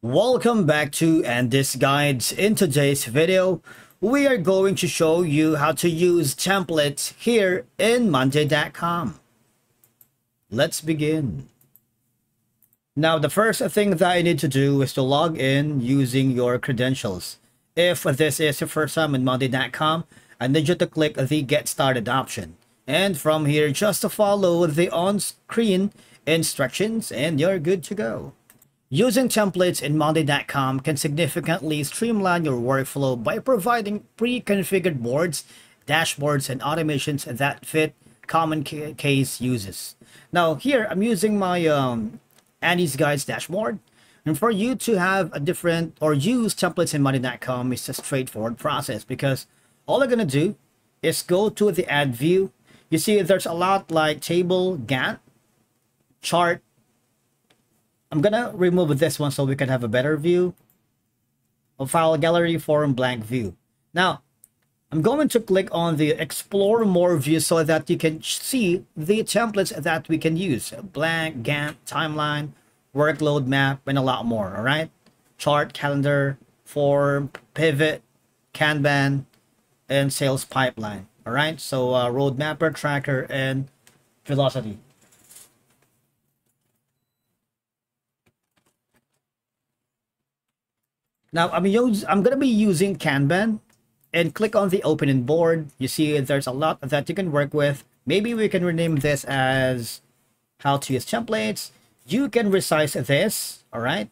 Welcome back to Andy's Guides. In today's video, we are going to show you how to use templates here in Monday.com. Let's begin. Now, the first thing that you need to do is to log in using your credentials. If this is your first time in Monday.com, I need you to click the Get Started option. And from here, just to follow the on-screen instructions and you're good to go. Using templates in Monday.com can significantly streamline your workflow by providing pre-configured boards, dashboards, and automations that fit common case uses. Now here, I'm using my Andy's Guides dashboard. And for you to have a different or use templates in Monday.com is a straightforward process because all I'm going to do is go to the add view. You see there's a lot like table, Gantt, chart. I'm gonna remove this one so we can have a better view of file gallery, form, blank view. Now, I'm going to click on the explore more view so that you can see the templates that we can use. Blank, Gantt, timeline, workload map, and a lot more, all right? Chart, calendar, form, pivot, Kanban, and sales pipeline, all right? So road mapper, tracker, and velocity. Now, I'm going to be using Kanban and click on the opening board. You see there's a lot that you can work with. Maybe we can rename this as how to use templates. You can resize this, all right?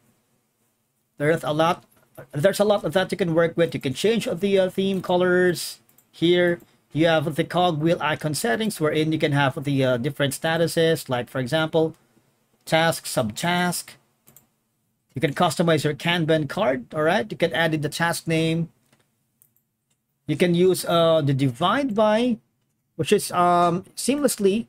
There's a lot that you can work with. You can change the theme colors. Here, you have the cogwheel icon settings wherein you can have the different statuses, like for example, task, subtask. You can customize your Kanban card, all right? You can add in the task name. You can use the divide by, which is seamlessly.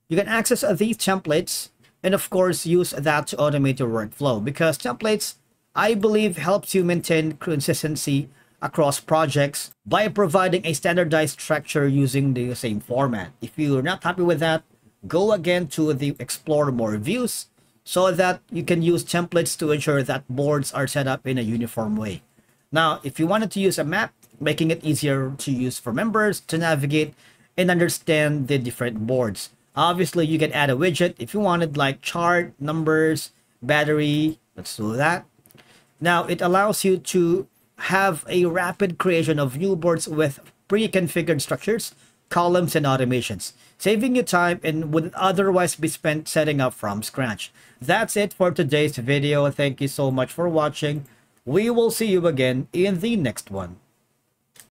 You can access these templates and of course use that to automate your workflow because templates, I believe, helps you maintain consistency across projects by providing a standardized structure using the same format. If you're not happy with that, go again to the explore more views, so that you can use templates to ensure that boards are set up in a uniform way. Now, if you wanted to use a map, making it easier to use for members to navigate and understand the different boards. Obviously, you can add a widget if you wanted, like chart, numbers, battery. Let's do that. Now, it allows you to have a rapid creation of new boards with pre-configured structures, columns, and automations, saving you time and would otherwise be spent setting up from scratch. That's it for today's video. Thank you so much for watching. We will see you again in the next one.